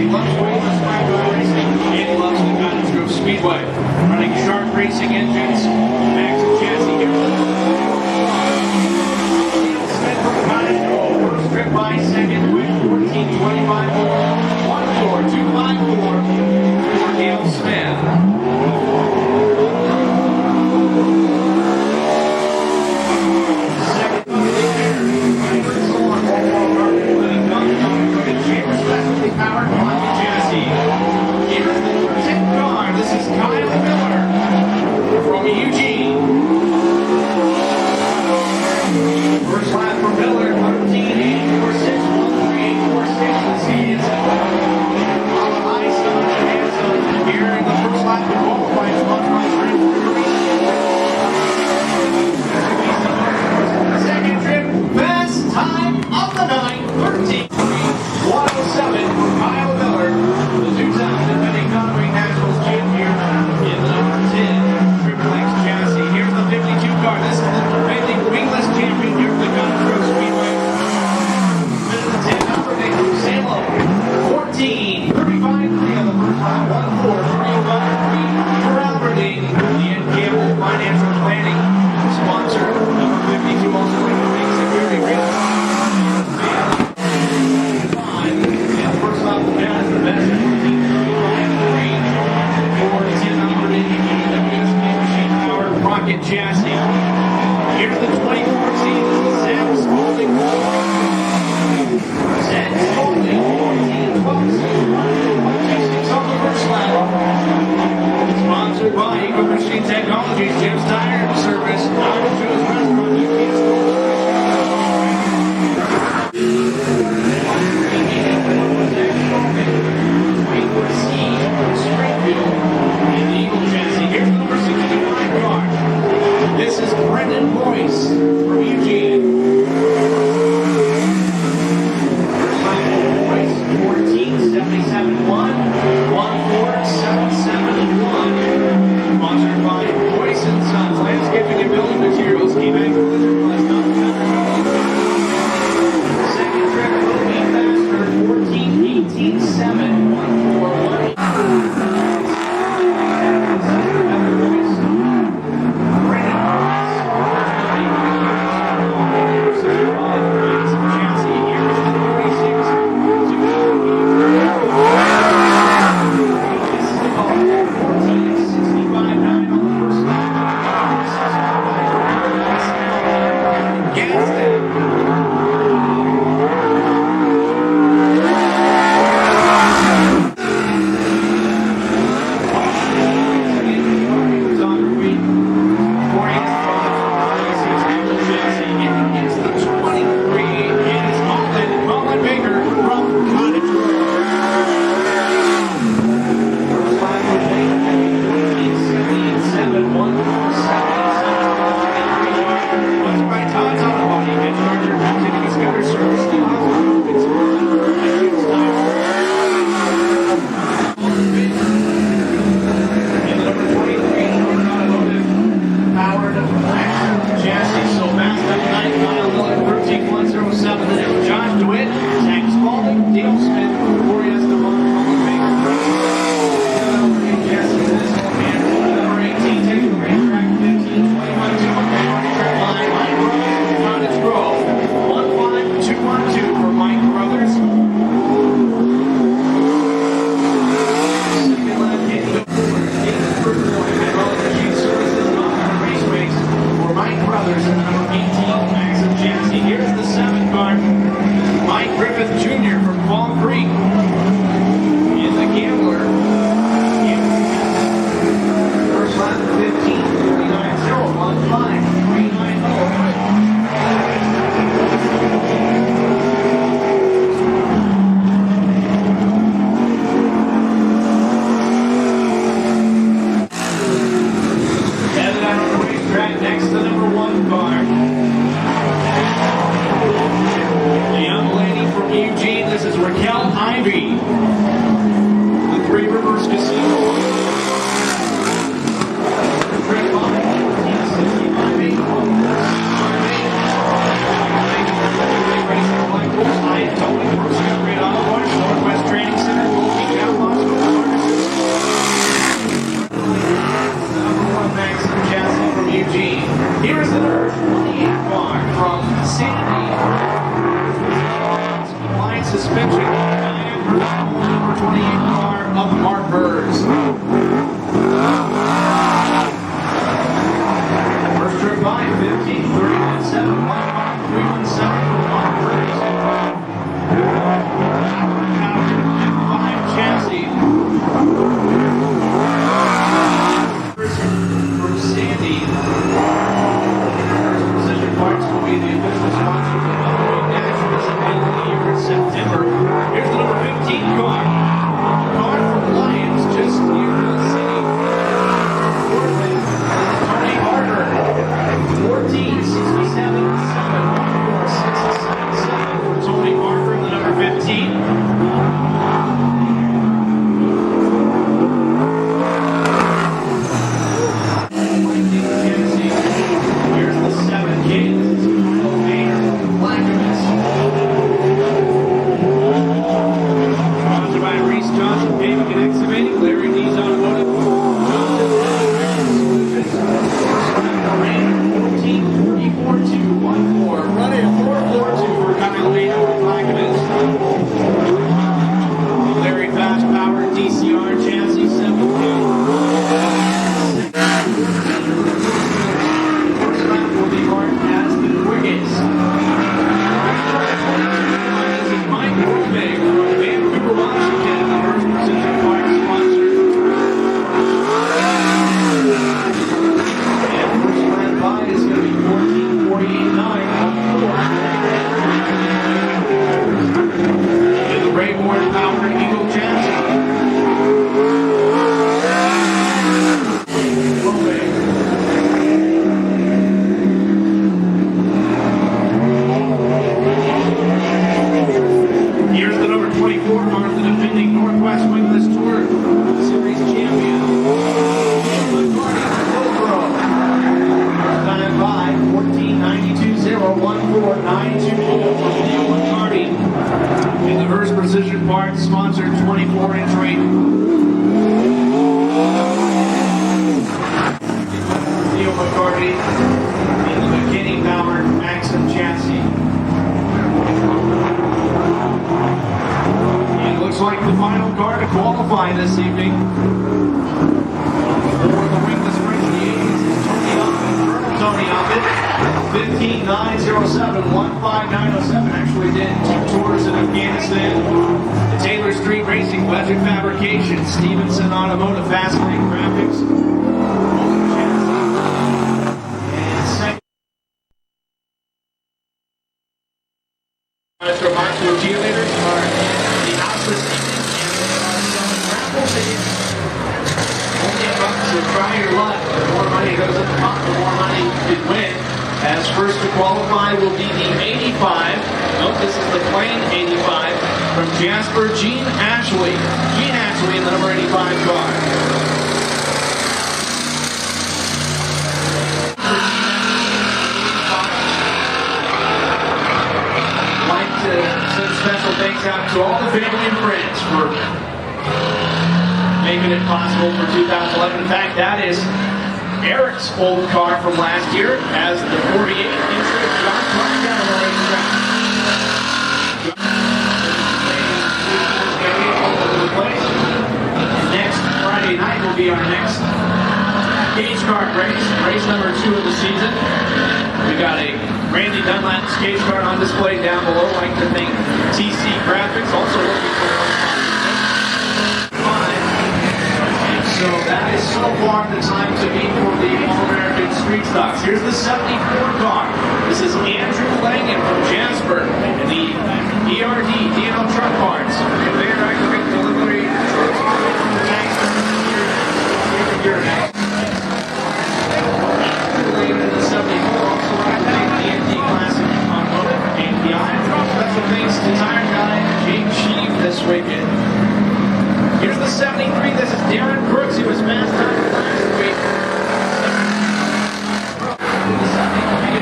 loves weightless track racing, and he loves the Cottage Speedway. Running sharp racing engines, Max and chassis here. Neil Smith from Cottage, first trip by second with 14.25 for 1.4, 2.54 for Neil Smith. From suspension. Number 28 car of Mark Burrs. First trip by 15, 31.7, 317 for Mark Burrs. 5 chassis. From Sandy. Precision Parts will be the official sponsor of the Illinois Nationals at the end of the year in September. Here's the number 15 car. Car from Lions just near the city. Portland, Tony Harder. 14.67.7. 14.67.7 for Tony Harper, the number 15. Precision Parts sponsored 24-inch rating. Neil McCarty in the McKinney-powered Maxim chassis. It looks like the final car to qualify this evening. For the wingless race in the 80s is Tony Uppett, Colonel Tony Uppett. 15.907, 15907. Actually did 2 tours in Afghanistan. The Taylor Street Racing, Budget Fabrication, Stevenson Automotive, Fastlane Graphics. And second. Remarks to cheerleaders are the house this evening and selling raffle tickets. Only $1 to try your luck. The more money goes in the pot, the more money you can win. As first to qualify will be the 85. Note this is the plain 85 from Jasper Gene Ashley. Gene Ashley in the number 85 car. I'd like to send special thanks out to all the family and friends for making it possible for 2011. In fact, that is Eric's old car from last year as the 48 instrument John Clark down on the racetrack. Next Friday night will be our next cage kart race number 2 of the season. We got a Randy Dunlap's cage kart on display down below. I'd like to thank TC Graphics, also looking for so that is so far the time to beat for the All-American Street Stocks. Here's the 74 car. This is Andrew Langan from Jasper and the ERD D&O Truck Parts. Conveyor activate delivery trucks from the tanks here next. Later in the 74, also activate the ND Classic Automotive API. Special thanks to Tire Guy Jake Sheave this weekend. Here's the 73. This is Darren Brooks. He was fast time last week. The 73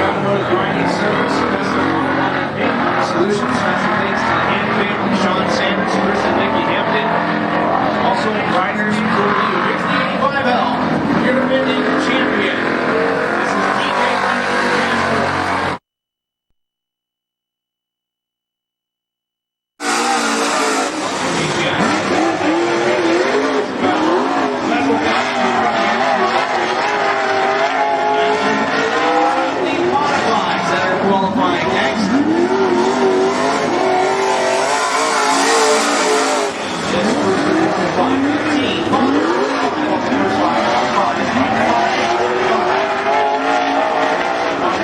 Automotive Grinding Service, custom automatic paint solutions. Special thanks to the hand family, Sean Sanders, Chris and Nikki Hampton. Also, grinders for you. Here's the 85L. Your defending champion. qualifying next. This first by 15.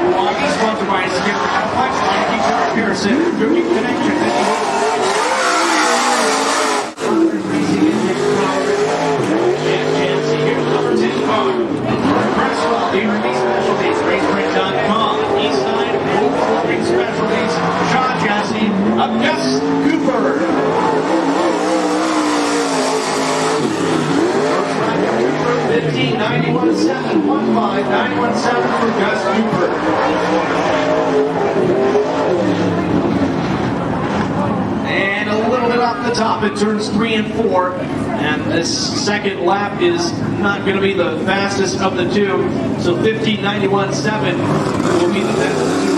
Milwaukee, sponsored by Skip Complex, Line Pearson, Drinking Connection. Gus Cooper. 1591.7, 1591.7 for Gus Cooper. And a little bit off the top, it turns 3 and 4. And this second lap is not going to be the fastest of the two. So 1591.7 will be the best of the two.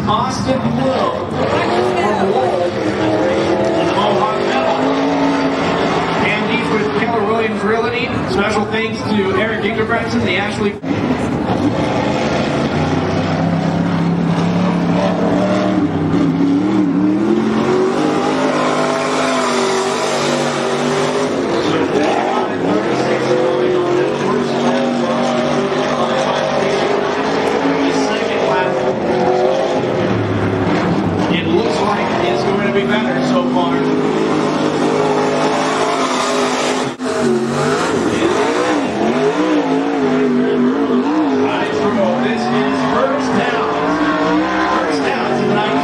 Austin Blue from Lowell and Mohawk Metal. And with Keller Williams Realty. Special thanks to Eric Ingebretson, the Ashley. Better so far. This is First Down tonight.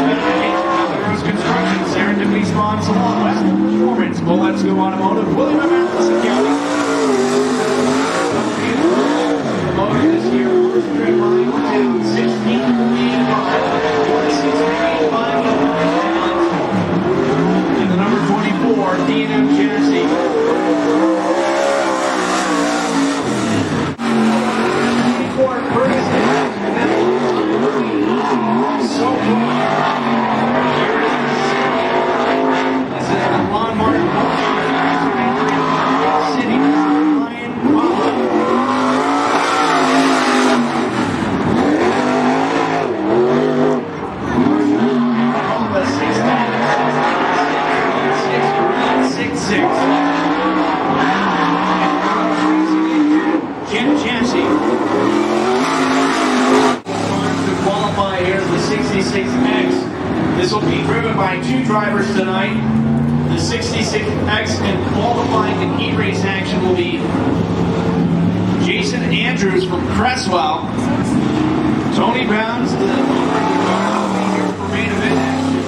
Cruise Construction, Serendipity Spawn Salon, Western Performance, Let's Go Automotive, William Memphis County. This year, first trip line down 16.85. Number 24, D&M Jersey. 24, Ferguson. So far. This is the Lawn Martin City. Ryan Wallace. Jim Chansey to qualify here as the 66X. This will be driven by two drivers tonight. The 66X and qualifying in heat race action will be Jason Andrews from Cresswell, Tony Bounds, the here for main event action,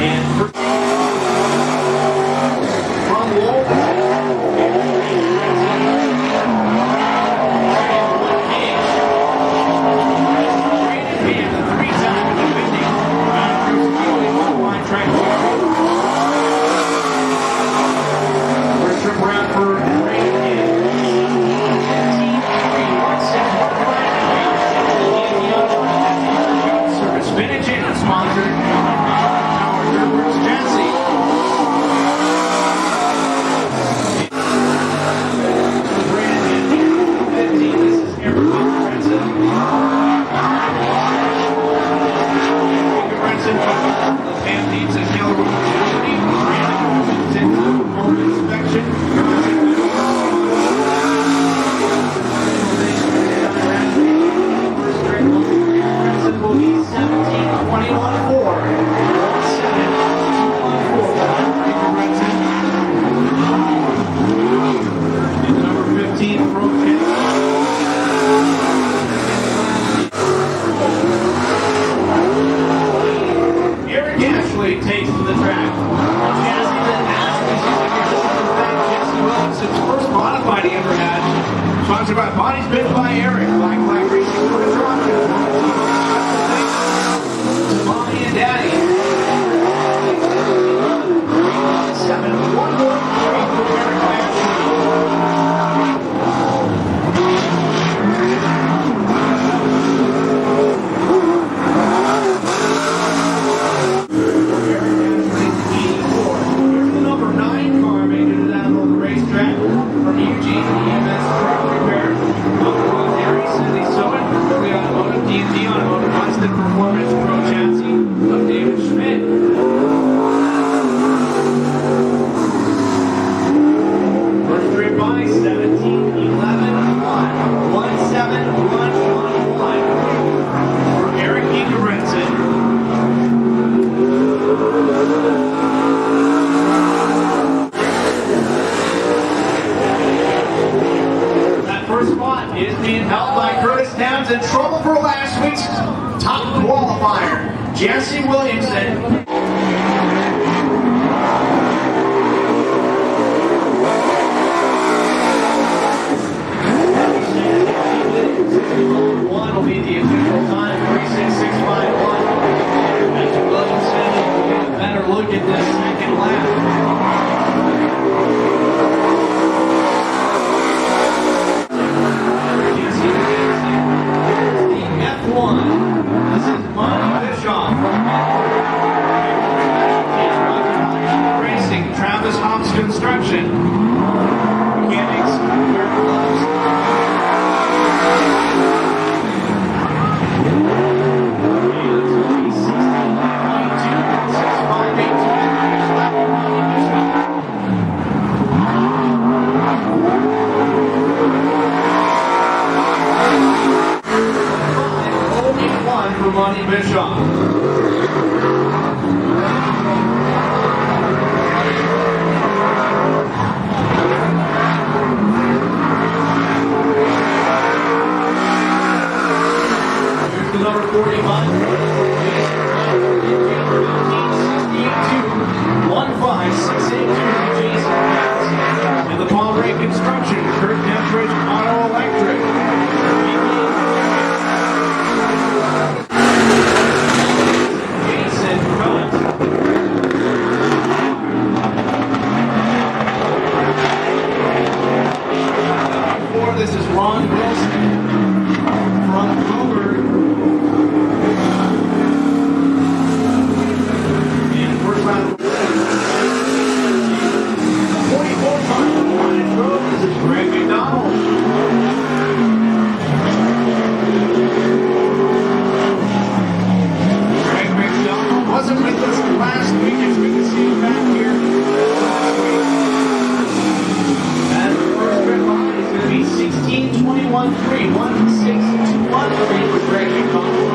and from Lowell. Takes to the track. Jesse then Ashley's using his first modified he ever had. sponsored by Bodies Built by Eric, Black Flag Racing for the Toronto. Mommy and Daddy. 7, 1 more, 3 for Eric in trouble for last week's top qualifier, Jesse Williamson. One will be the official time, 36651. Jesse Williamson will get a better look at this second lap. This is Monty Bischoff Racing, Travis Hobbs Construction. Mechanics, wear gloves. For Monty Bischoff. Here's the number 45. 15682 Jason Katz. And the Paul Ray Construction, Kurt Kentridge Auto Electric. This is Ron Wilson from Coburg. And first round 44 times on the road. This is Greg McDonald. Greg McDonald wasn't with us last week. It's good to see him back here last week. And the first red line is going to be 16-21-3, 1-6-2-1 for Greg McDonald.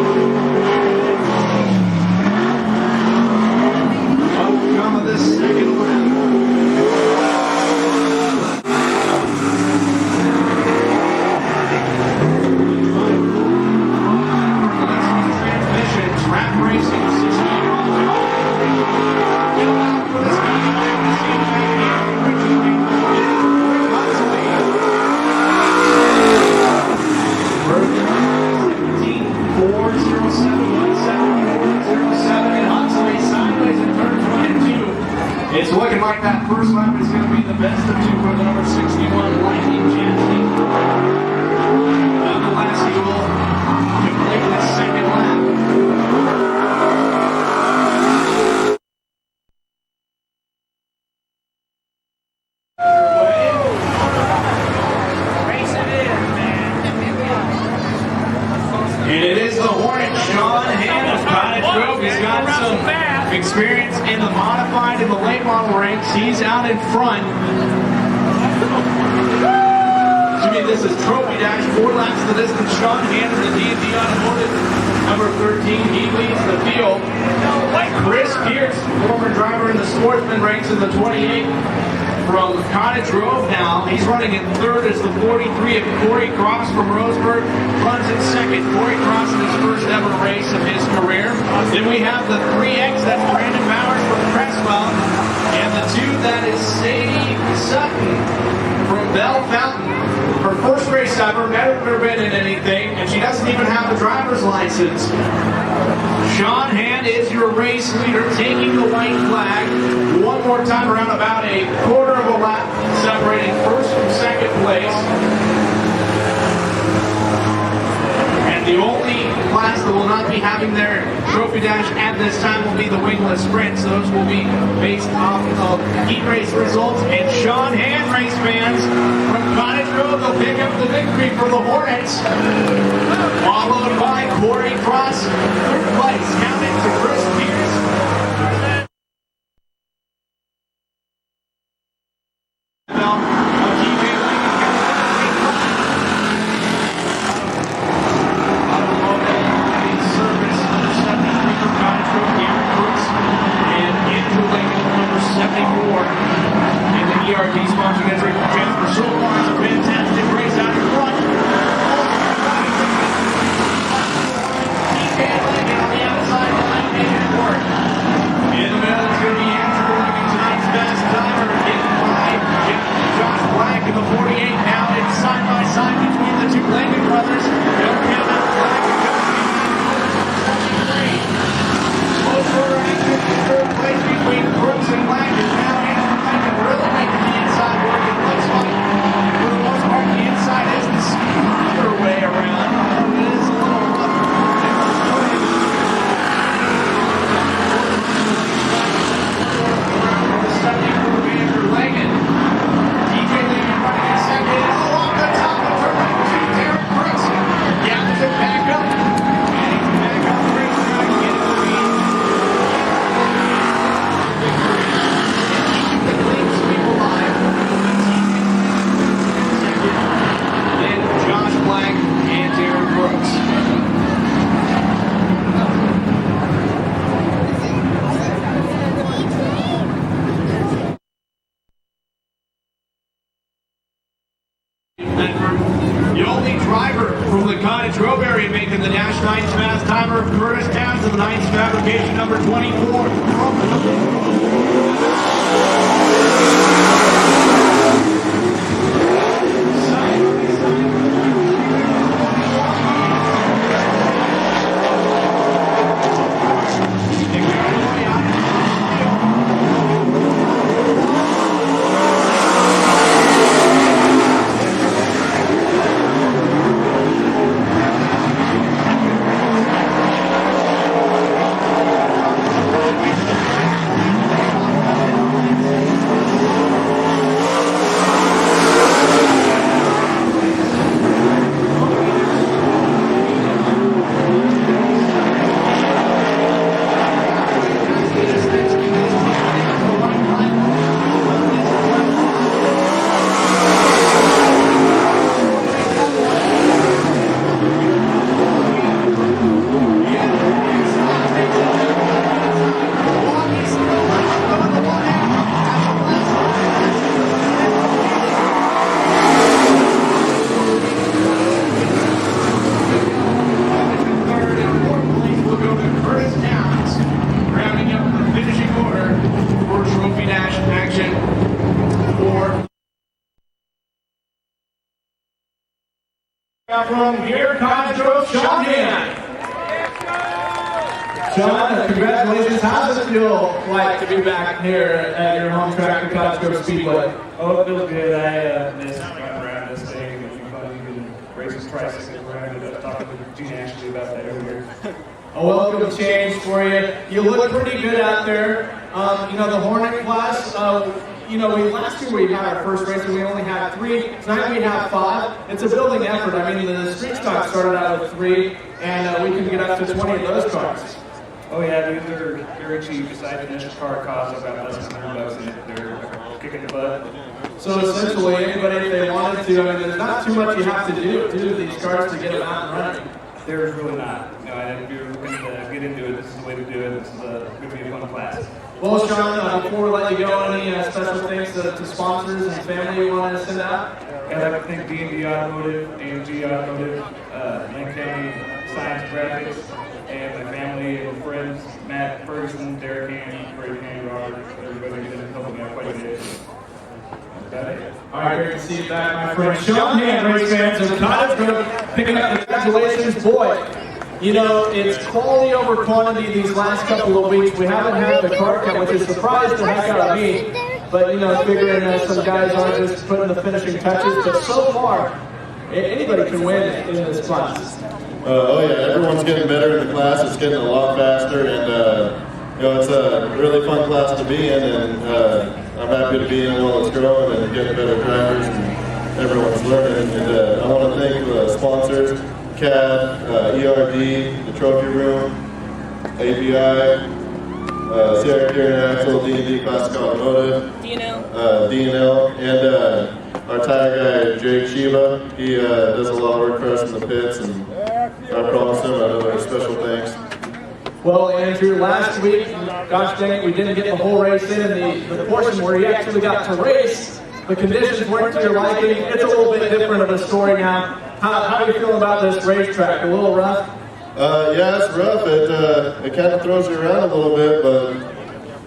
What will come of this second lap? Transmissions, Rap Racing, 16 for this guy. It's looking like that first lap is going to be the best of two for the number 61 Lightning Chancellor. Nonetheless, he will complete the second lap. Race it in, man. And it is the Hornet, Sean Hand of Cottage Grove. He's got some experience in the modified and the late model ranks. He's out in front. To me, this is Trophy Dash, 4 laps the distance. Sean Hand of the D&D Automotive, number 13. He leads the field. Chris Pierce, former driver in the Sportsman ranks in the 28. From Cottage Grove now, he's running in third as the 43 of Corey Cross from Roseburg. Runs in second. Corey Cross in his first ever race of his career. Then we have the 3X, that's Brandon Bowers from Crestwell. And the 2, that is Sadie Sutton from Bell Fountain. Her first race ever, never been in anything, and she doesn't even have a driver's license. Sean Hand is your race leader, taking the white flag. One more time around about a quarter of a lap, separating first from second place. And the only class that will not be having their trophy dash at this time will be the wingless sprints. Those will be based off of heat race results. And Sean Hand, race fans from Cottage Road, will pick up the victory for the Hornets. Followed by Corey Cross, third place, counted to Chris Pierce. The only driver from the Cottage Grove area making the Dash 9 fast timer, Curtis Towns of 9's fabrication number 24. From here, Cottage Grove, Sean Hand. Sean, congratulations. How does it feel like to be back here at your home track at Cottage Grove Speedway? Oh, it feels good. I miss running around this thing and racing prices around it. I talked with Gene Ashley about that earlier. A welcome change for you. You look pretty good out there. The Hornet class, last year we had our first race and we only had 3. Tonight we have 5. It's a building effort. I mean, the street stock started out with 3, and we can get up to 20 of those cars. Oh yeah, these are very cheap. Besides the initial car costs about less than $100 in it. They're kicking the butt. So essentially, anybody, if they wanted to, there's not too much you have to do to these cars to get them out and running. There's really not. If you're looking to get into it, this is the way to do it. This is going to be a fun class. Well, Sean, before we let you go, any special thanks to sponsors and family you want to send out? I'd like to thank D&D Automotive, AMG Automotive, Lane County Science Graphics, and my family and friends, Matt Ferguson, Derek Hand, Greg Hand, Robert, everybody who's been helping me out quite a bit. All right, great to see you back, my friend. Sean Hand, race fans of Cottage, picking up. Congratulations, boy. You know, it's quality over quantity these last couple of weeks. We haven't had the car count, which has surprised the heck out of me. But, you know, figuring some guys aren't just putting the finishing touches. But so far, anybody can win in this class. Oh yeah, everyone's getting better in the class. It's getting a lot faster, and you know, it's a really fun class to be in. And I'm happy to be in while it's growing and getting better drivers. And everyone's learning. And I want to thank the sponsors: CAD, ERD, the Trophy Room, ABI, CRT International, D&D Classic Automotive, DNL, and our tire guy, Jake Shiva. He does a lot of work for us in the pits, and I promise him another special thanks. Well, Andrew, last week, gosh dang it, we didn't get the whole race in. The portion where you actually got to race, the conditions weren't to your liking. It's a little bit different of a story now. How do you feel about this racetrack? A little rough? Yeah, it's rough. It kind of throws you around a little bit, but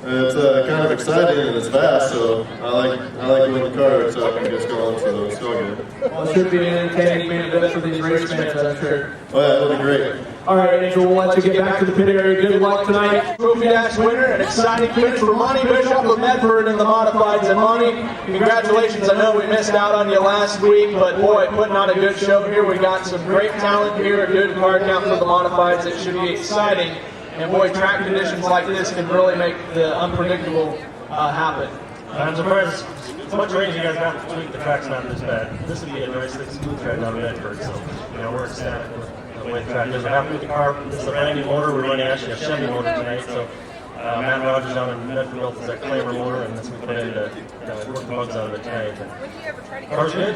it's kind of exciting and it's fast, so I like when the car so I can get going, so it's all good. Well, it should be an entertaining main event for these race fans, I'm sure. Oh yeah, it'll be great. All right, Angel, we'll let you get back to the pit area. Good luck tonight. Trophy Dash winner, an exciting finish for Monty Bishop of Medford in the modifieds. And Monty, congratulations. I know we missed out on you last week, but boy, putting on a good show here. We got some great talent here, a good car count for the modifieds. It should be exciting. And boy, track conditions like this can really make the unpredictable happen. I'm surprised as much rain you guys got this week, the track's not this bad. This would be a nice smooth track down Medford, so we're ecstatic with the way the track is. We're happy with the car. This is a brand new motor. We're running actually a Chevy motor tonight, so Matt Rogers down in Medford built us that Claimer motor, and that's what we put in to work the bugs out of it tonight. The car's good.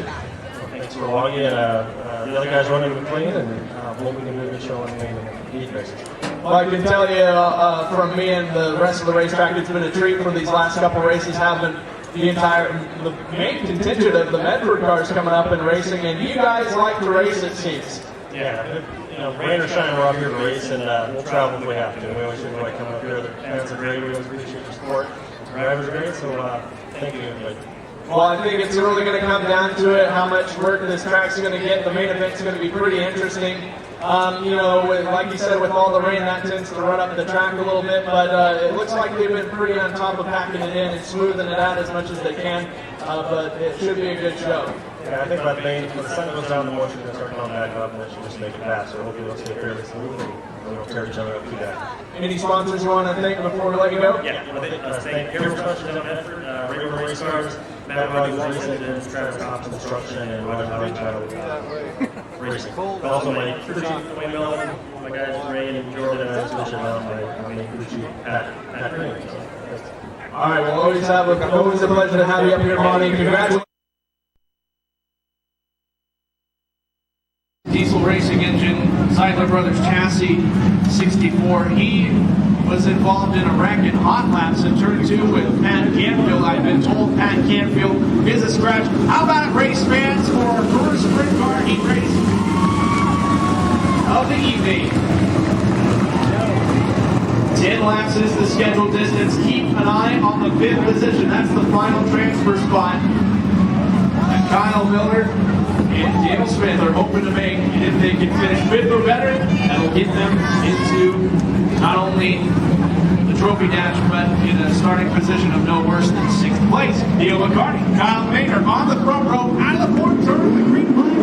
Thanks for logging, and the other guys running clean, and hope we can do a good show on the heat races. Well, I can tell you from me and the rest of the racetrack, it's been a treat for these last couple races, having the main contingent of the Medford cars coming up and racing, and you guys like to race, it seems. Yeah, rain or shine, we're out here to race, and we'll travel if we have to. We always enjoy coming up here. The fans are great. We always appreciate your support. The drivers are great, so thank you, everybody. Well, I think it's really going to come down to it, how much work this track's going to get. The main event's going to be pretty interesting. Like you said, with all the rain, that tends to run up the track a little bit, but it looks like they've been pretty on top of packing it in and smoothing it out as much as they can, but it should be a good show. Yeah, I think by when the sun goes down, the motion will start coming back up, and it should just make it faster. Hopefully it'll stay fairly smooth, and we won't tear each other up too bad. Any sponsors you want to thank before we let you go? Yeah, thank Hero Construction down in Medford, Regular Race Cars, Matt Rogers Racing, and Travis Cops Construction, and Rogers Racing. But also my crew chief, Dwayne Mellon, my guys Ray and Jordan, and I just mentioned my main crew chief, Pat Green. All right, well, always a pleasure to have you up here, Monty. Congratulations. Diesel racing engine, Seidler Brothers chassis, 64. He was involved in a wreck in hot laps in turn 2 with Pat Canfield. I've been told Pat Canfield is a scratch. How about race fans for our first sprint car heat race of the evening? 10 laps is the scheduled distance. Keep an eye on the 5th position. That's the final transfer spot. And Kyle Miller and Daniel Smith are hoping to make, if they can finish 5th or better, that'll get them into not only the trophy dash, but in a starting position of no worse than 6th place. Neil McCarty, Kyle Maynard on the front row, out of the fourth turn, the green flag.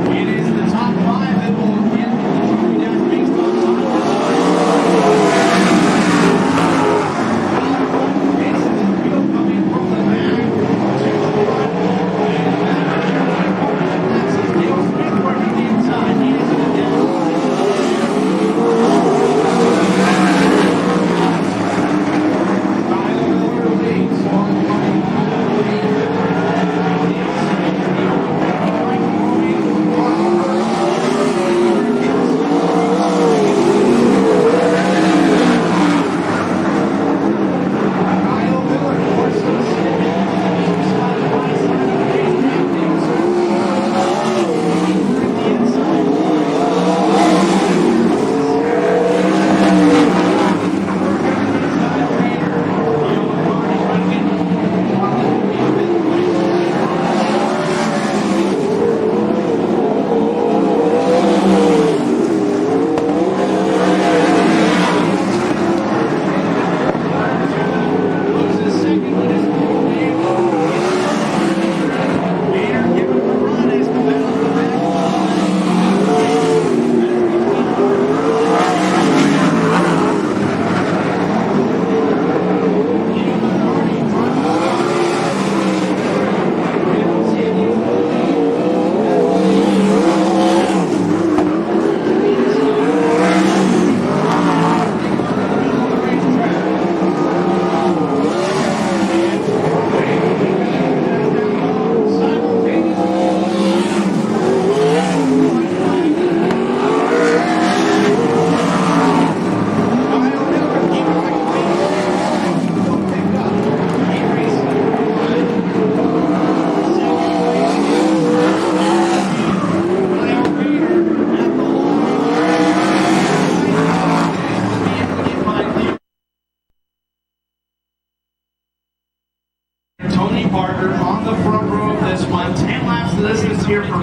It is the top 5 that will get the trophy dash based on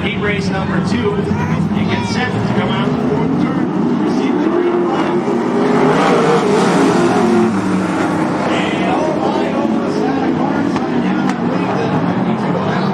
heat race number 2. And get set to come out the fourth turn. Receive the green flag. And oh my, over the side of cars, right down, I believe that he took it out.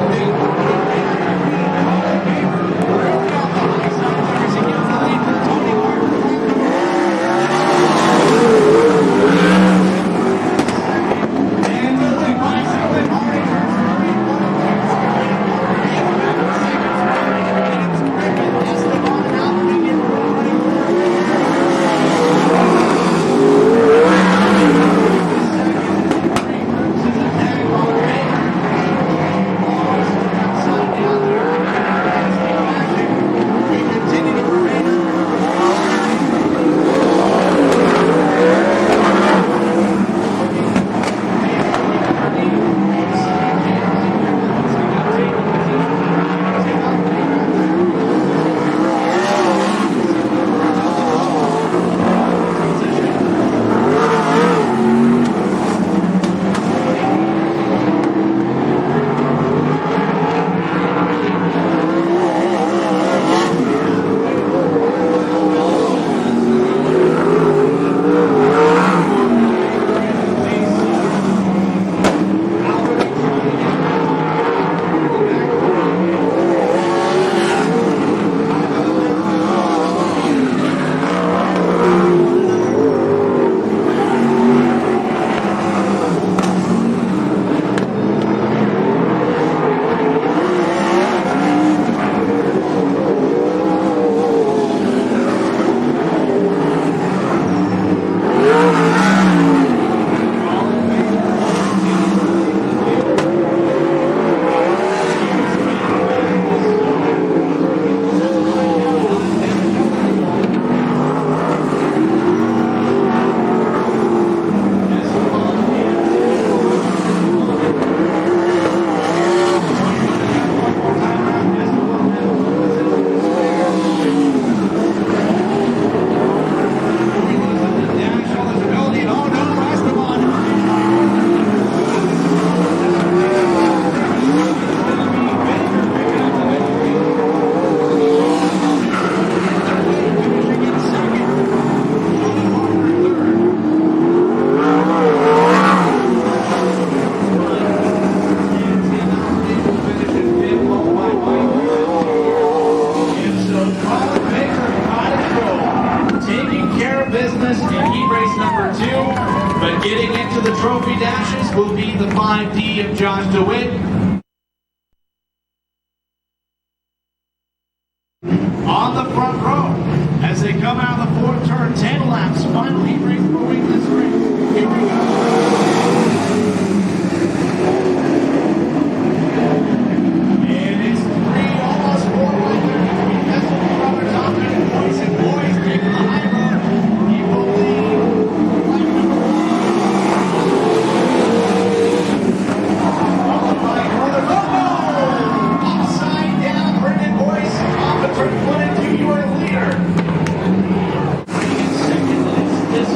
But getting into the trophy dashes will be the 5D of Josh DeWitt. On the front row, as they come out of the fourth turn, 10 laps, final heat race for wingless race. Here we go. And it's 3, almost 4 right there. That's what the brothers out there, boys and boys, taking the high road. He will lead. Upside down, Brendan Boyce, off the turn 1 and 2, you are the leader. Second is this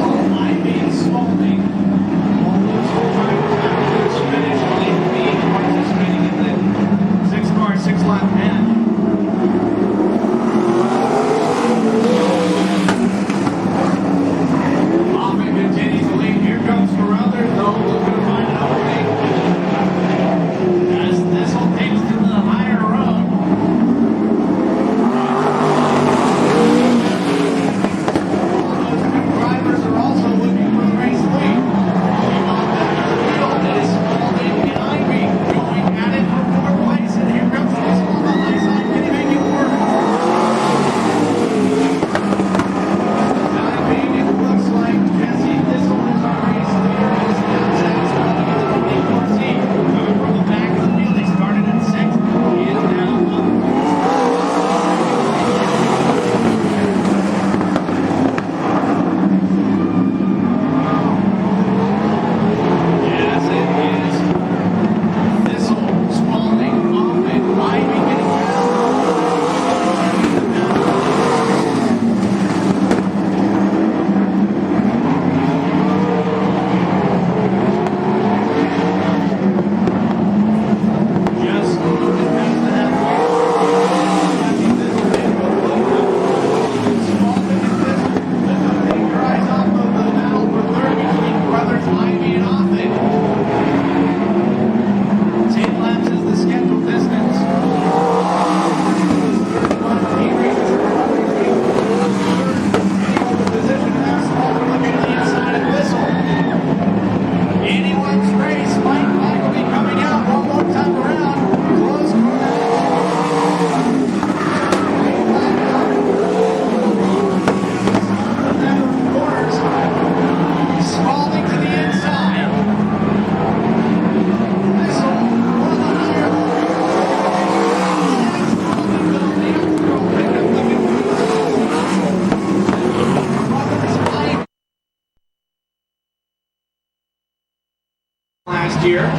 here.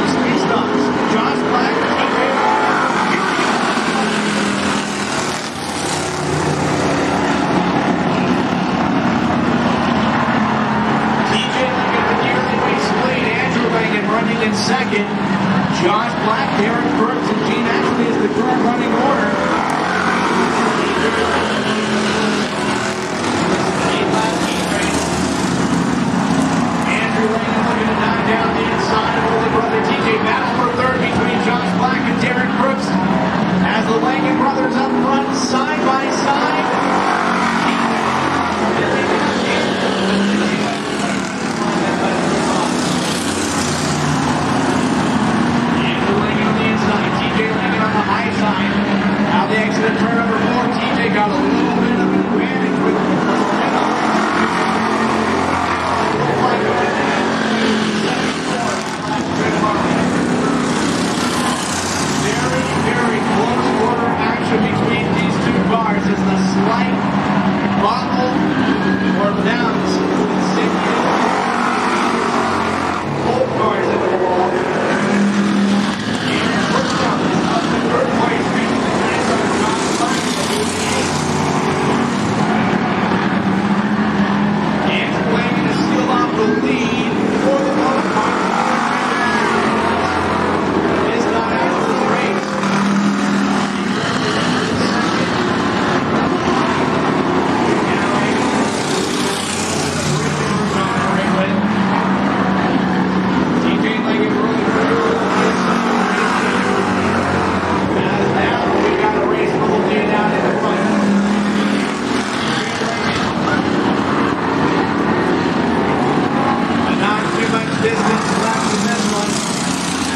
The speed stops. Josh Black, running in second. Josh Black, Darren Brooks, and Gene Ashley is the current running order. Andrew Langan looking to knock down the inside of older brother TJ. Battle for third between Josh Black and Darren Brooks. As the Langan brothers up front, side by side. Now they exit turn number 4. TJ got a little bit of an advantage with very, very close quarter action between these two cars as the slight bobble or bounce both cars into the wall. Third place, Andrew Langan is still off the lead for the most part. Is not out of this race. TJ Langan really down in the front. Not too much distance left in this one.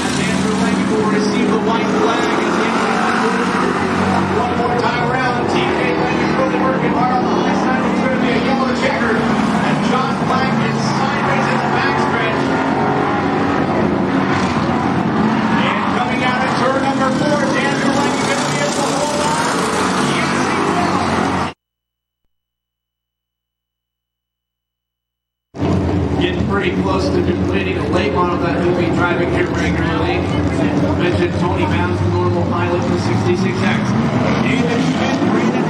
As Andrew Langan will receive the white flag as he one more time around. TJ Langan really working hard on the high side. It's going to be a yellow checker. And Josh Black is sideways in the backstretch. And coming out of turn number 4 is Andrew Langan going to be able to hold on. Getting pretty close to completing a late model that he'll be driving here regularly. I mentioned Tony Bounds, the normal pilot for 66X. David Schmidt, Brandon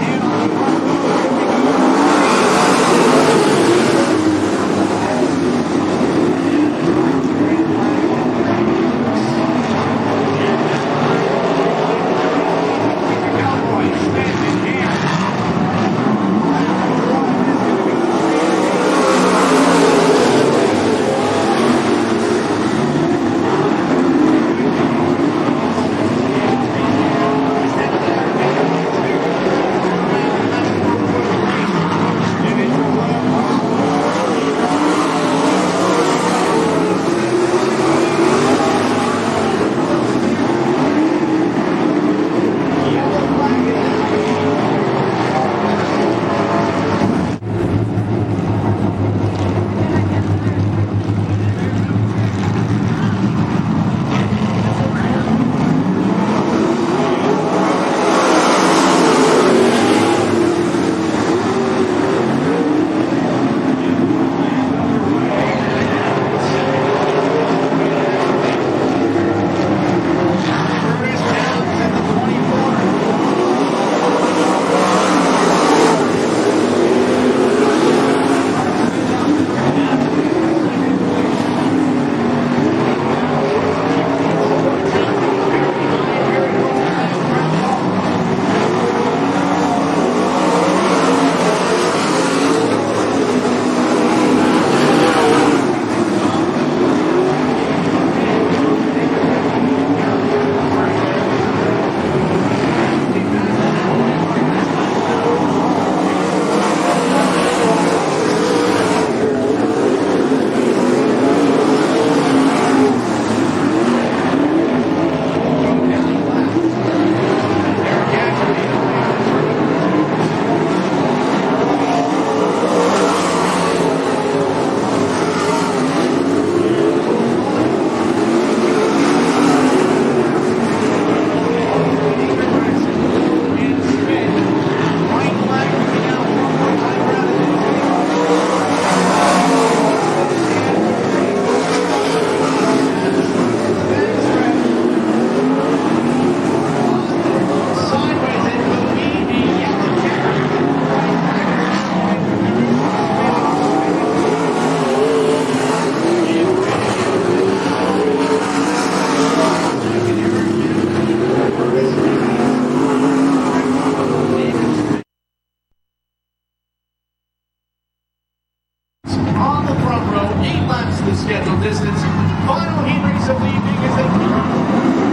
8 laps of the scheduled distance. Final heat race of the evening is at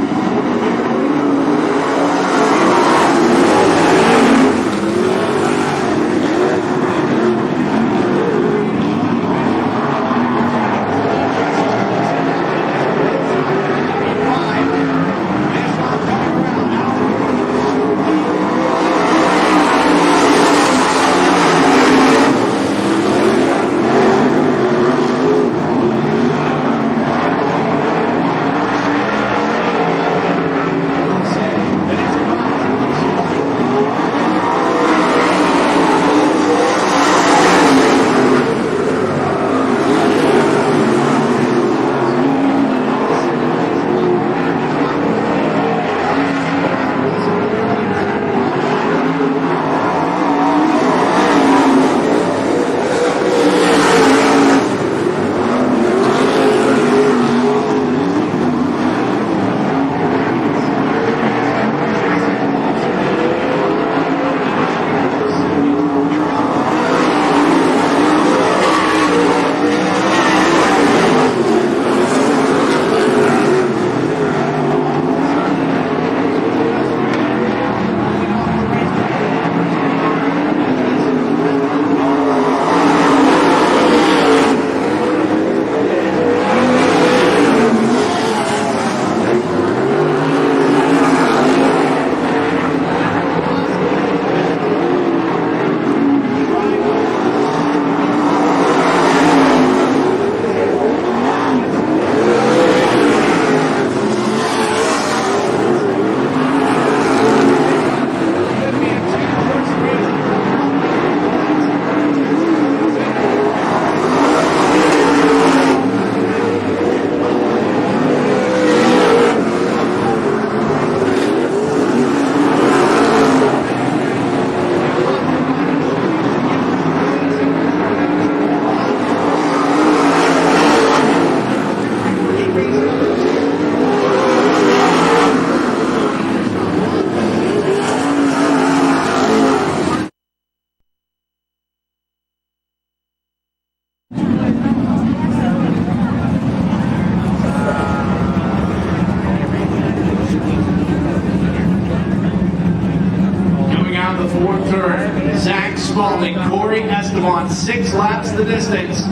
Corey Esteban, 6 laps the distance.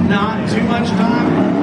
Not too much time.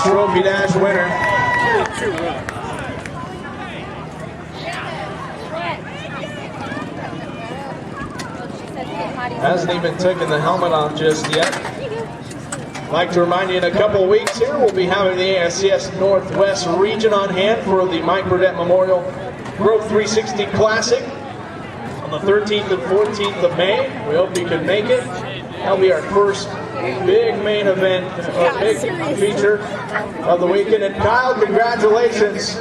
Trophy Dash winner. Hasn't even taken the helmet off just yet. I'd like to remind you in a couple of weeks here, we'll be having the ASCS Northwest region on hand for the Mike Burdett Memorial Growth 360 Classic on the 13th and 14th of May. We hope you can make it. That'll be our first big main event, or big feature of the weekend. And Kyle, congratulations,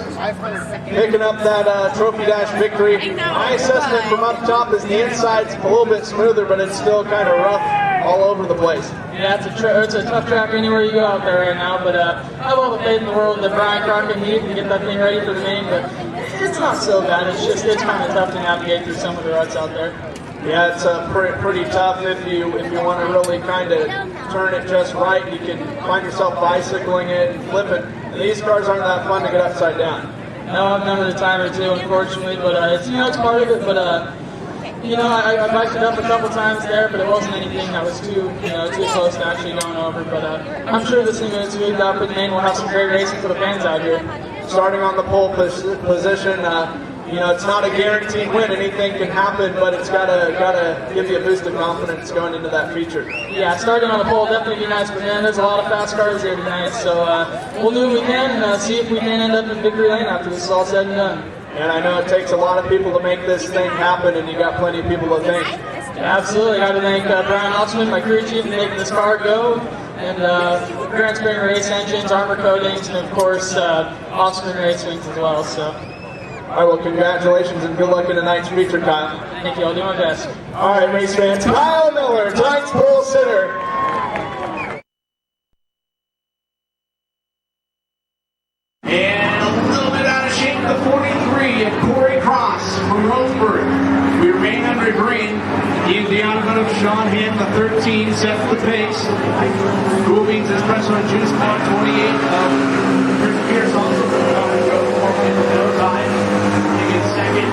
picking up that trophy dash victory. My assessment from up top is the inside's a little bit smoother, but it's still kind of rough all over the place. Yeah, it's a tough track anywhere you go out there right now, but I have all the faith in the world that Brian Crockett needed to get that thing ready for the main, but it's not so bad. It's kind of tough to navigate through some of the ruts out there. Yeah, it's pretty tough if you want to really kind of turn it just right. You can find yourself bicycling it and flipping. And these cars aren't that fun to get upside down. No, I've done it a time or two, unfortunately, but it's it's part of it. But I biked it up a couple times there, but it wasn't anything that was too close to actually going over. But I'm sure this thing is smooth out for the main. We'll have some great racing for the fans out here. Starting on the pole position, it's not a guaranteed win. Anything can happen, but it's gotta give you a boost of confidence going into that feature. Yeah, starting on the pole definitely be nice for him. There's a lot of fast cars here tonight, so we'll do what we can and see if we can end up in victory lane after this is all said and done. And I know it takes a lot of people to make this thing happen, and you got plenty of people to thank. Absolutely. I got to thank Brian Altman, my crew chief, for making this car go, and Grand Spring Race Engines, Armor Coatings, and of course Offspring Race Wings as well. So. All right, well, congratulations and good luck in tonight's feature, Kyle. Thank you. I'll do my best. All right, race fans. Kyle Miller, tonight's pole sitter. And a little bit out of shape, the 43 of Corey Cross from Roseburg. We remain under green. In the automotive, Sean Hand, the 13, set the pace. Cool Beans Espresso and Juice Bar, 28 of Chris Pierce, also from no time. In second.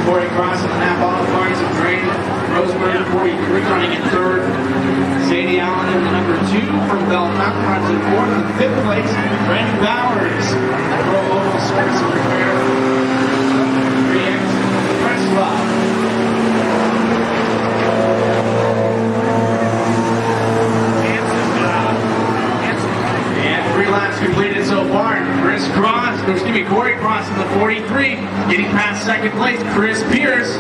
Corey Cross in the Napa Auto Parts of Drain. Roseburg, 43, running in third. Sadie Allen in the number 2 from Bell Mountain runs in fourth. In fifth place, Brandon Bowers. Pro Local Service and Repair. 3X Press Club. And 3 laps completed so far. Corey Cross in the 43, getting past second place. Chris Pierce.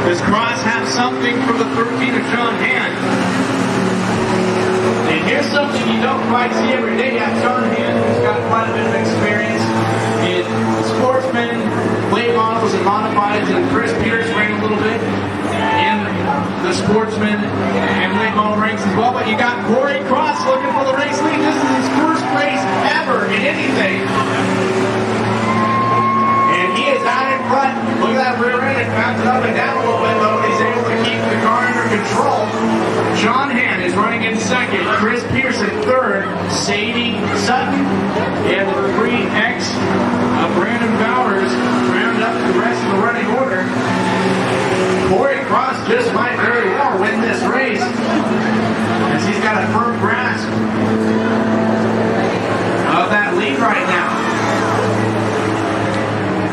Does Cross have something from the 13 of Sean Hand? And here's something you don't quite see every day. You have Sean Hand, who's got quite a bit of experience in sportsmen, late models, and modifieds, and Chris Pierce ran a little bit in the sportsman and late model ranks as well. But you got Corey Cross looking for the race lead. This is his first race ever in anything. And he is out in front. Look at that rear end. It bounces up and down a little bit, though. He's able to keep the car under control. Sean Hand is running in second. Chris Pierce in third. Sadie Sutton and the 3X of Brandon Bowers round up the rest of the running order. Corey Cross just might very well win this race, as he's got a firm grasp of that lead right now.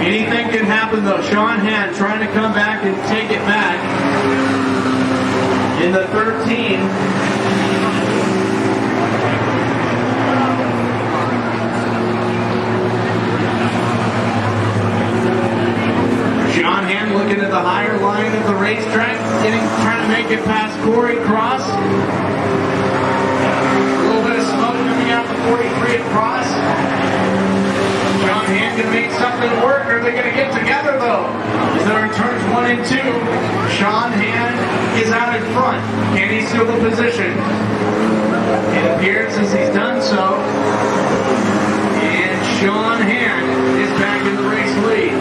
Anything can happen, though. Sean Hand trying to come back and take it back in the 13. Sean Hand looking at the higher line of the racetrack, trying to make it past Corey Cross. A little bit of smoke coming out the 43 at Cross. Sean Hand can make something work, or are they going to get together, though? As they're in turns 1 and 2, Sean Hand is out in front. Can he steal the position? It appears as he's done so. And Sean Hand is back in the race lead.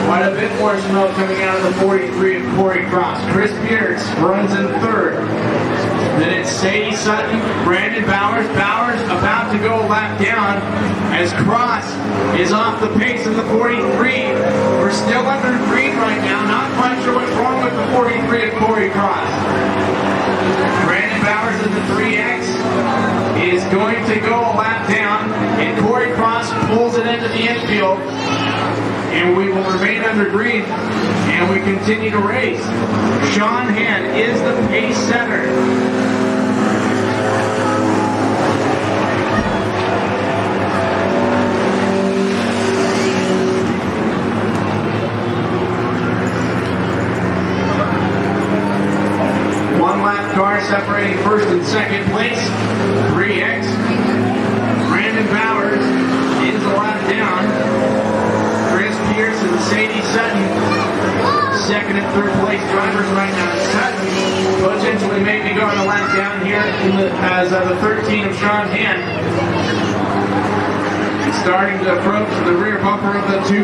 Quite a bit more smoke coming out of the 43 of Corey Cross. Chris Pierce runs in third. Then it's Sadie Sutton, Brandon Bowers. Bowers about to go a lap down as Cross is off the pace of the 43. We're still under green right now. Not quite sure what's wrong with the 43 of Corey Cross. Brandon Bowers in the 3X is going to go a lap down, and Corey Cross pulls it into the infield. And we will remain under green, and we continue to race. Sean Hand is the pace setter. the 13 of Sean Hand. Starting to approach the rear bumper of the 2.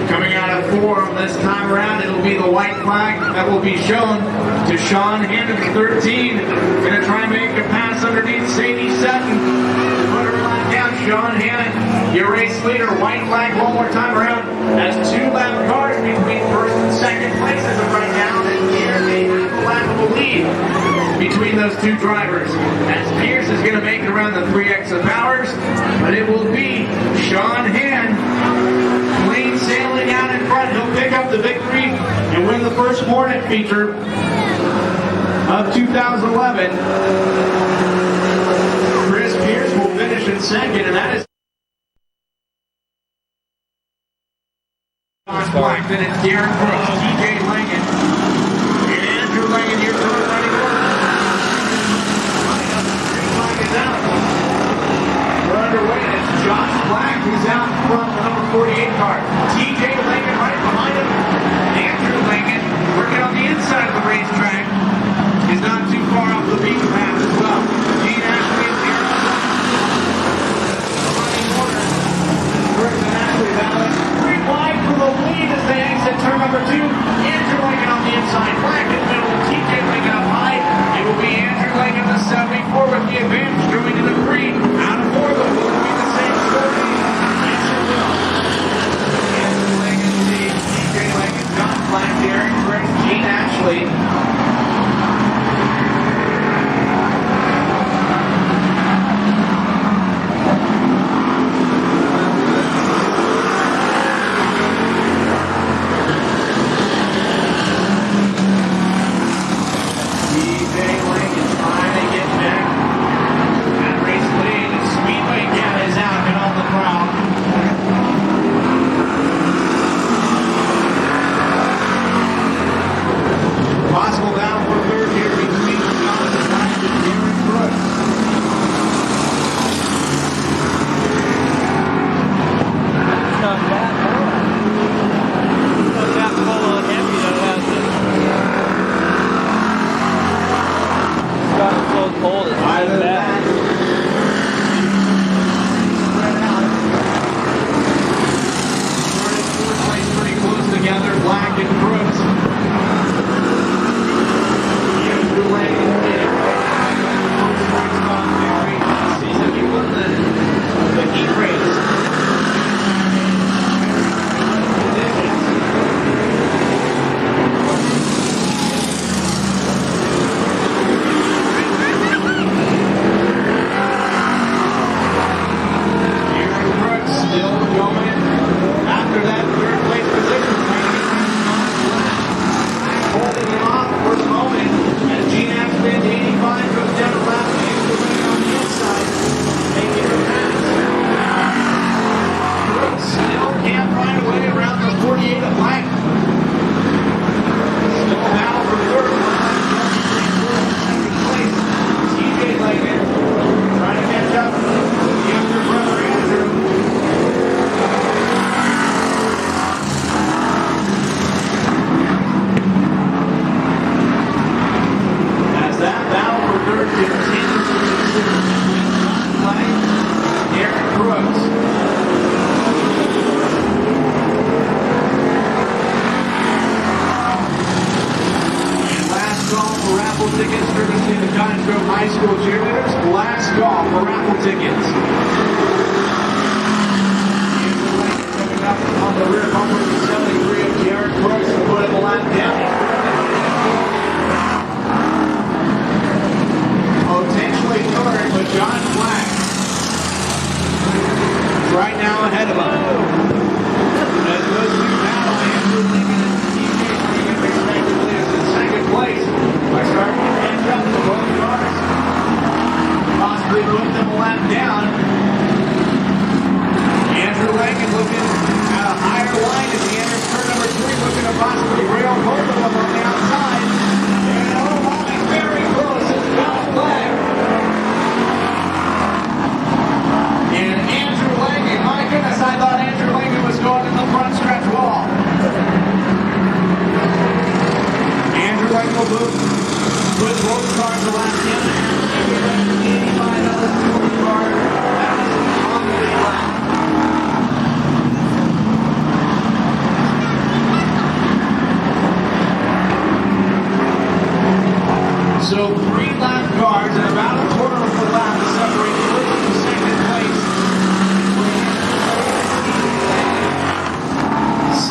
Coming out of 4 this time around, it'll be the white flag that will be shown to Sean Hand at 13. Gonna try and make a pass underneath Sadie Sutton. Put her lap down, Sean Hand, your race leader. White flag one more time around. That's 2 lap cars between first and second place as of right now. And here they have a lap of a lead between those 2 drivers. As Pierce is gonna make it around the 3X of Powers, but it will be Sean Hand plain sailing out in front. He'll pick up the victory and win the first Hornet feature of 2011. Chris Pierce will finish in second, and that is Black. Then it's Darren Brooks, TJ Langan, and Andrew Langan, your third running order. Is out. We're underway, and it's Josh Black who's out in front, the number 48 car. TJ Langan right behind him. Andrew Langan working on the inside of the racetrack. Is not too far off the beaten path as well. Gene Ashley is here. Running order. Brooks and Ashley Valley. Green flag for the lead as they exit turn number 2. Andrew Langan on the inside. Black in the middle. TJ Langan up high. It will be Andrew Langan the 74 with the advantage going to the 3. Out of 4, but will it be the same story? Yes, it will. Andrew Langan, TJ Langan, John Black, Darren Brooks, Gene Ashley. Trying to get back. That race lead. Speedway gal is out and on the crowd. Possible battle for third here between John Black and Darren Brooks. Not that full on heavy though, has it? Gotten so cold, it's Either bad. that. Spread out. Fourth place pretty close together. Black and Brooks. Andrew Langan did it. Season he won the heat race. Tickets courtesy of the Cottage High School cheerleaders. Last call for raffle tickets. Coming up on the rear bumper of 73 of Jared Brooks to put him a lap down. Potentially third, but John Black is right now ahead of him. As those two battle, Andrew Lincoln and TJ Lincoln respectively is in second place. By starting to catch up to both cars. Possibly put them a lap down. Andrew Langan looking at a higher line as he enters turn number 3, looking to possibly rail both of them on the outside. And oh my, very close. It's John Black. And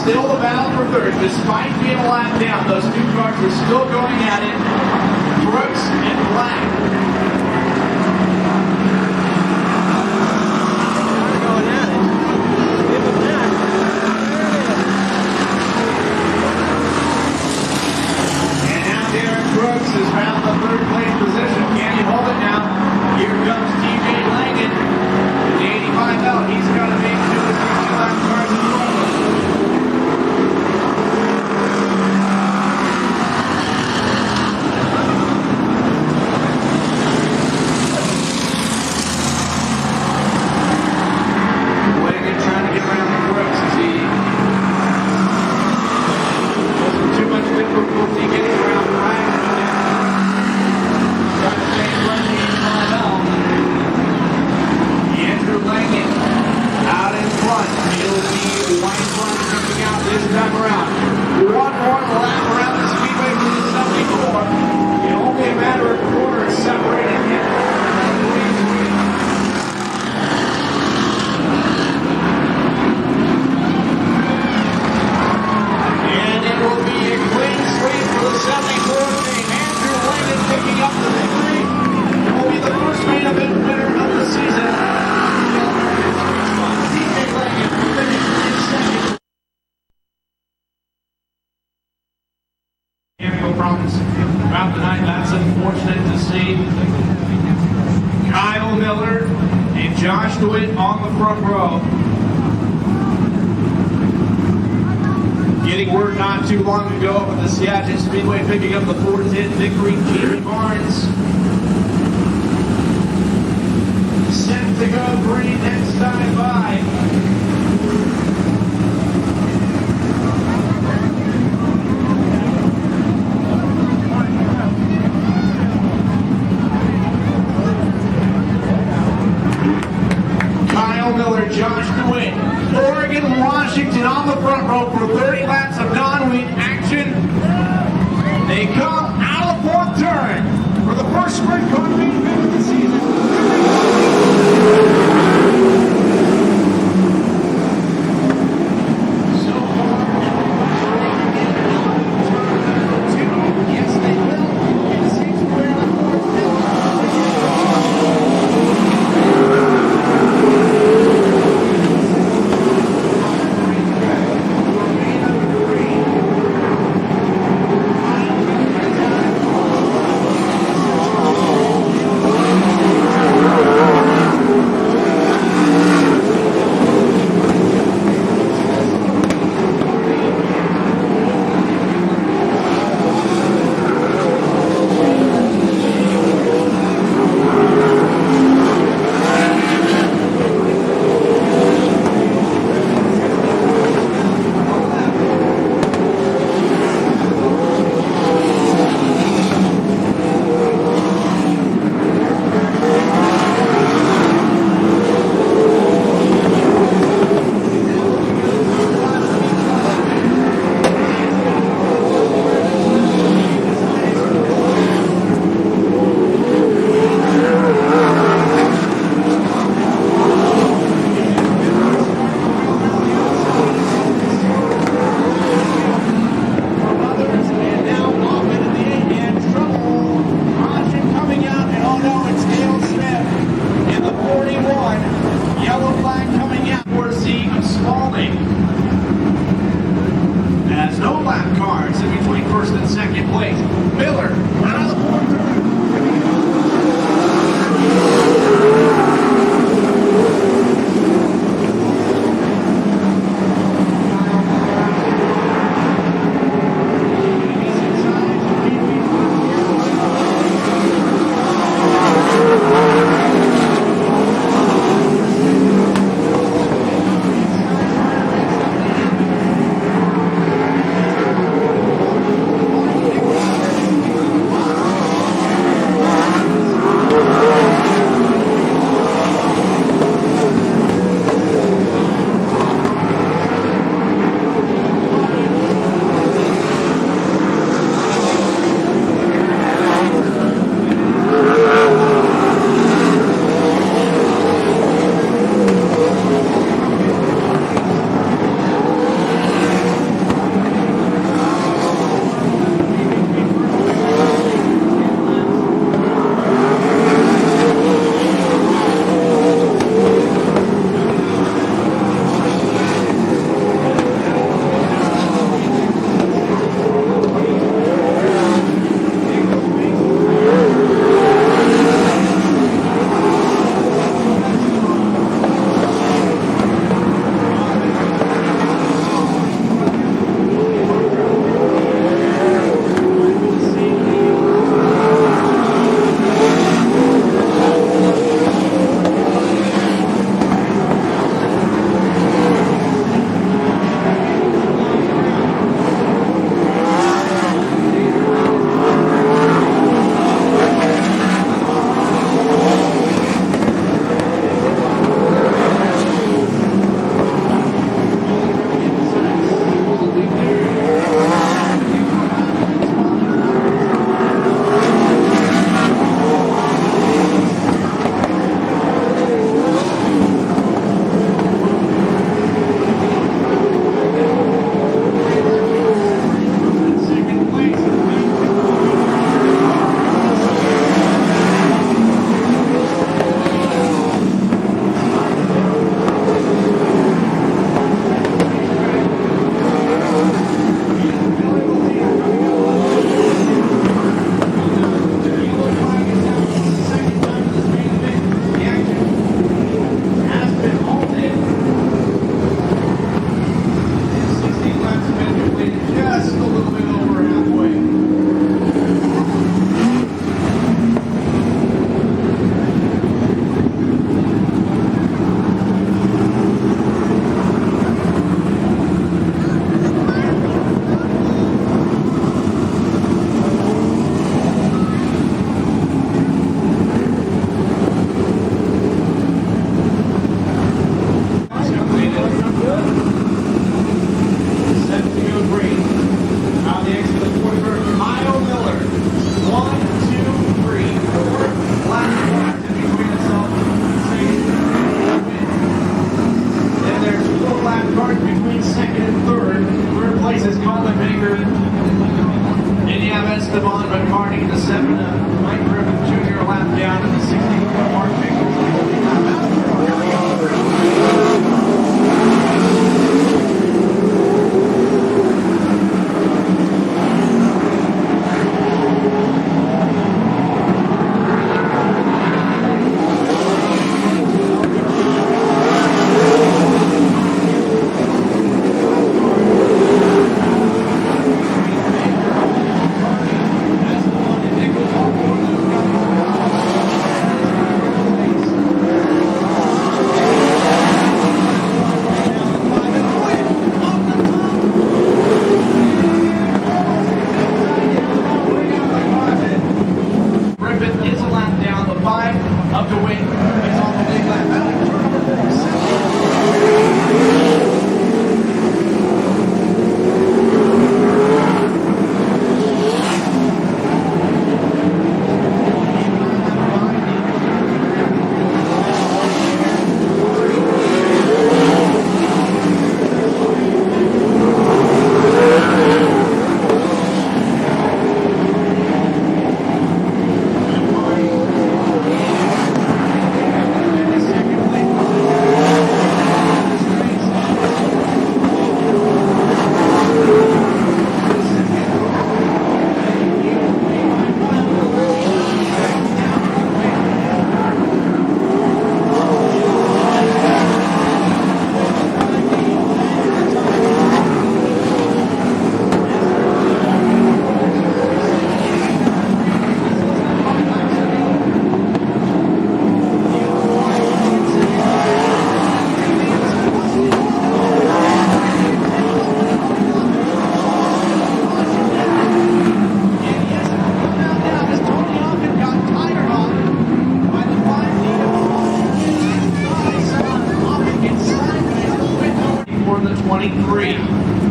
still the battle for third. Despite being a lap down, those two cars are still going at it. Brooks and Black. And now Derek Brooks has found the third place position. Can he hold it now? Here comes TJ Langan. The 85 out. He's got to make two of the 2 lap cars in front of him. Langan trying to get around the Brooks as he wasn't too much difficulty getting around the right. Trying to stay in front of the 85 out. Andrew Langan out in front. It'll be White Front coming out this time around. One more lap around the Speedway for the 74. It's only a matter of quarters separating him. And it will be a clean sweep for the 74 team. Andrew Langan picking up the victory. It will be the first main event winner of the season. TJ Langan finished in second. Mechanical problems throughout the night. That's unfortunate to see. Kyle Miller and Josh DeWitt on the front row. Getting word not too long ago of the Seattle Speedway picking up the 410 victory. Jamie Barnes set to go green next time by. Kyle Miller, Josh DeWitt, Oregon, Washington on the front row for 30 laps of non-wing action. They come out of the fourth turn for the first sprint car main event of the season. So far, yes, they will. It seems we're in the fourth behind the 7 Mike Griffin Jr. lap down to the 60-foot mark.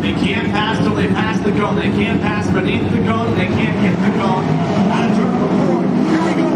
They can't pass till they pass the cone. They can't pass beneath the cone. They can't hit the cone. Out of turn number 4. Here we go.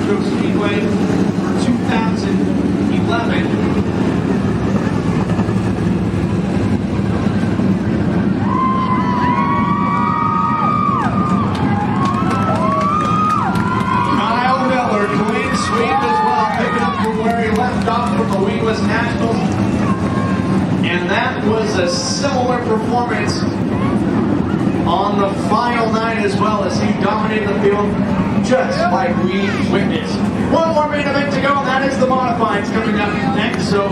Speedway for 2011. Kyle Miller, clean sweep as well, picking up from where he left off from the Wheat West Nationals. And that was a similar performance on the final night as well, as he dominated the field just like we witnessed. One more main event to go, and that is the modifieds coming up next. So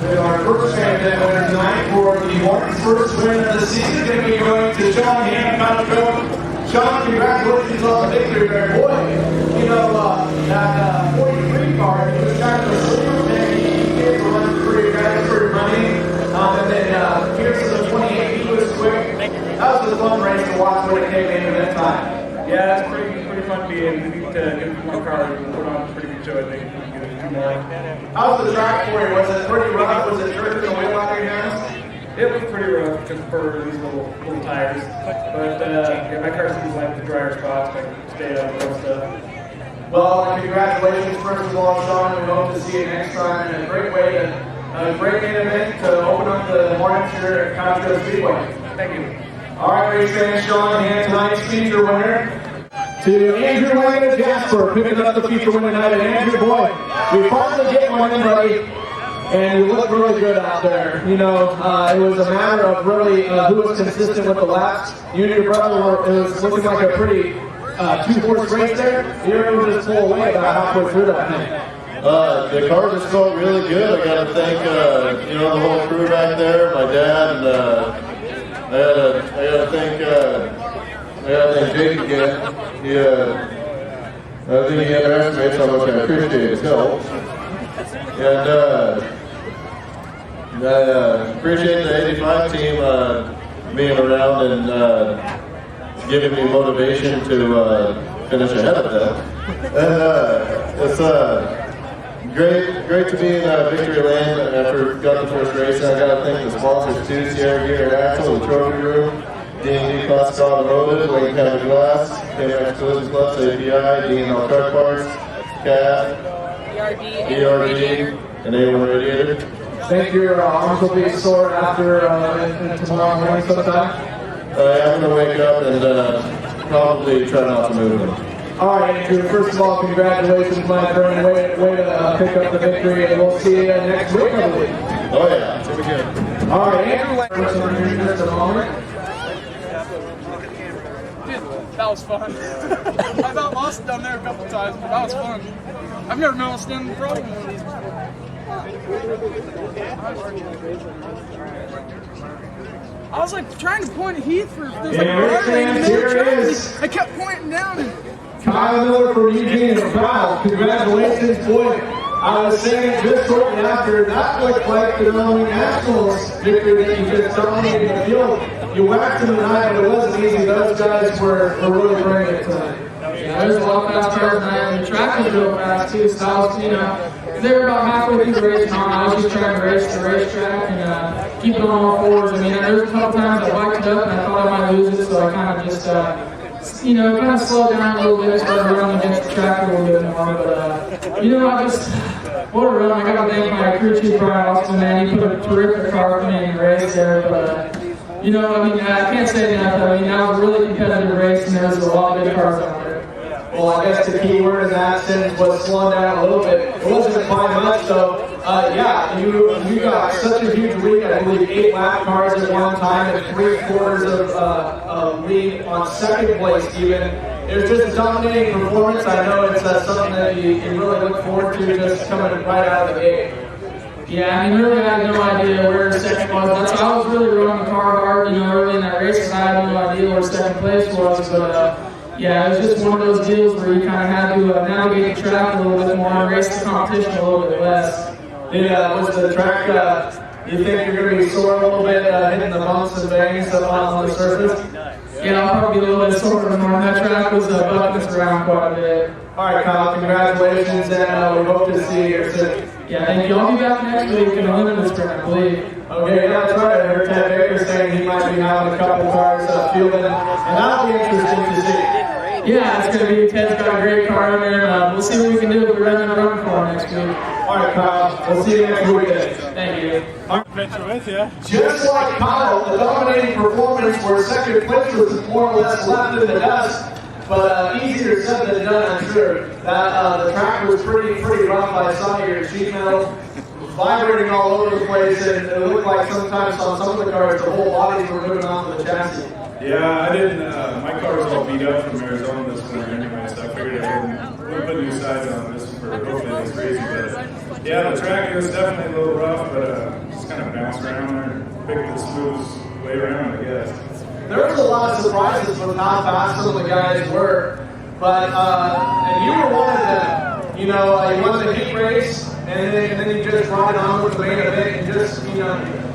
with our first fan event winner tonight for the Hornets' first win of the season. Going to be going to Sean Hancock. Sean, congratulations on the victory there. Boy, you know, that 43 card, he was trying to sleep and he gave a run pretty fast for money. And then Pearson of 28, he was quick. That was a fun race to watch when it came in at that time. Yeah, it's pretty fun being to get one car and put on a pretty good show. I think we can get 2 more. How was the track for you? Was it pretty rough? Was it jerking the wheel out of your hands? It was pretty rough just for these little tires. But yeah, my car seems like the drier spots, like stay up and stuff. Well, congratulations first of all, Sean. We hope to see you next time. And a great main event to open up the Hornets here at Cottage Speedway. Thank you. All right, race fans, Sean and tonight's feature winner. To Andrew Wayne and Jasper, picking up the feature winner tonight. And Andrew, boy, we finally get one in, buddy. And you look really good out there. You know, it was a matter of really who was consistent with the laps. You and your brother it was looking like a pretty 2-horse race there. You were able to just pull away about halfway through that thing. The car just felt really good. I got to thank, you know, the whole crew back there, my dad, and I gotta thank Jake again. I think he underestimates how much I appreciate his help. And I appreciate the 85 team being around and giving me motivation to finish ahead of them. And it's great to be in victory lane after got the first race. And I got to thank the sponsors too: Sierra Gear and Axle, the Trophy Room, D&D Classic Automotive, Wayne County Glass, KMX Collision Plus, API, D&L Truck Parts, CAT, ERD, and A1 Radiator. Think your arms will be sore after tomorrow morning sometime? I'm going to wake up and probably try not to move them. All right, Andrew, first of all, congratulations, my friend. Way to pick up the victory, and we'll see you next week, I believe. Oh, yeah. It's going to be good. All right, Andrew, in just a moment. Dude, that was fun. I got lost down there a couple times, but that was fun. I've never been able to stand in front of one of these before. I was like trying to point at Heath for this I kept pointing down and Kyle Miller from Eugene and Kyle, congratulations, boy. I was saying just shortly after, that looked like the Nationals victory that you just dominated the field. You whacked them tonight, but it wasn't easy. Those guys were really bringing it tonight. yeah, there's a lot of fast cars tonight, and the track was real fast too, so I was, you know, they were about halfway through the race, and I was just trying to race the racetrack and keep it on all fours. I mean, there was a couple times I biked it up and I thought I might lose it, so I kind of just you know, kind of slowed down a little bit, started running against the track a little bit more, but, you know, what a run. I got to thank my crew chief, Brian Austin, man. He put a terrific car for me in the race there, but, you know, I mean, I can't say enough. I mean, that was a really competitive race, and there was a lot of good cars out there. Well, I guess the key word in that sentence was slowing down a little bit. It wasn't quite much, so yeah, you got such a huge lead. I believe 8 lap cars at one time and 3/4 of lead on second place even. It was just a dominating performance. I know it's something that you really look forward to, just coming right out of the gate. Yeah, I mean, really, I had no idea where second was. That's why I was really running the car hard, you know, early in that race, because I had no idea where second place was, but yeah, it was just one of those deals where you kind of had to navigate the track a little bit more and race the competition a little bit less. Was the track, you think you're going to be sore a little bit hitting the bumps and bangs up on the surface? Yeah, I'll probably be a little bit sore tomorrow. That track was bucking us around quite a bit. All right, Kyle, congratulations, and we hope to see you here soon. Yeah, thank you. I'll be back next week in the limited sprint, I believe. Okay, yeah, that's right. I heard Ted Baker saying he might be having a couple cars fielding, and that'll be interesting to see. Yeah, it's going to be, Ted's got a great car in there. We'll see what we can do if we run and run for him next week. All right, Kyle. We'll see you next weekend. Thank you. Just like Kyle, the dominating performance where second place was more or less left in the dust, but easier said than done, I'm sure. That the track was pretty rough by some of your sheet metal, vibrating all over the place, and it looked like sometimes on some of the cars the whole bodies were moving off of the chassis. Yeah, I didn't. My car was all beat up from Arizona this winter anyway, so I figured I wouldn't put new sides on this for hopefully it's crazy, but Yeah, the track was definitely a little rough, but just kind of bounced around there, picked the smooth way around, I guess. There was a lot of surprises with how fast some of the guys were, but and you were one of them. You know, you won the heat race, and then you just ride on with the main event, and just, you know,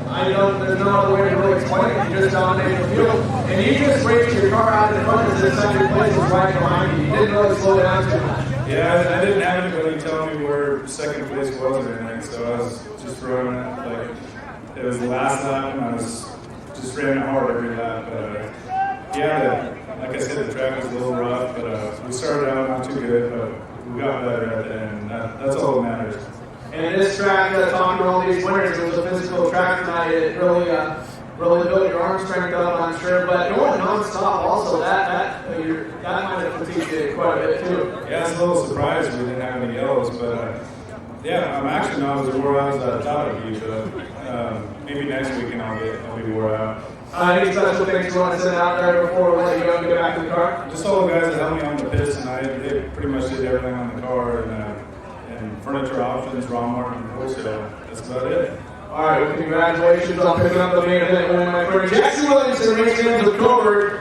I know there's no other way to really explain it. You just dominated the field, and you just raced your car out in front as if second place was right behind you. You didn't really slow down too much. Yeah, I didn't have anybody tell me where second place was or anything, so I was just running it like it was the last lap, and I was just ran it hard every lap. But yeah, like I said, the track was a little rough, but we started out not too good, but we got better at the end. That's all that matters. And this track, talking to all these winners, it was a physical track tonight. It really built your arm strength up, I'm sure. But going non-stop also, that might have fatigued you quite a bit too. Yeah, it's a little surprised we didn't have any yellows, but yeah, I'm actually not as wore out as I thought it would be. But maybe next weekend I'll be wore out. Any special things you want to send out there before we let you go and get back to the car? Just all the guys that helped me on the pits tonight. They pretty much did everything on the car, and furniture options, Ron Martin, wholesale. That's about it. All right, well, congratulations on picking up the main event win, my friend. Jackson Williamson racing with Cottage.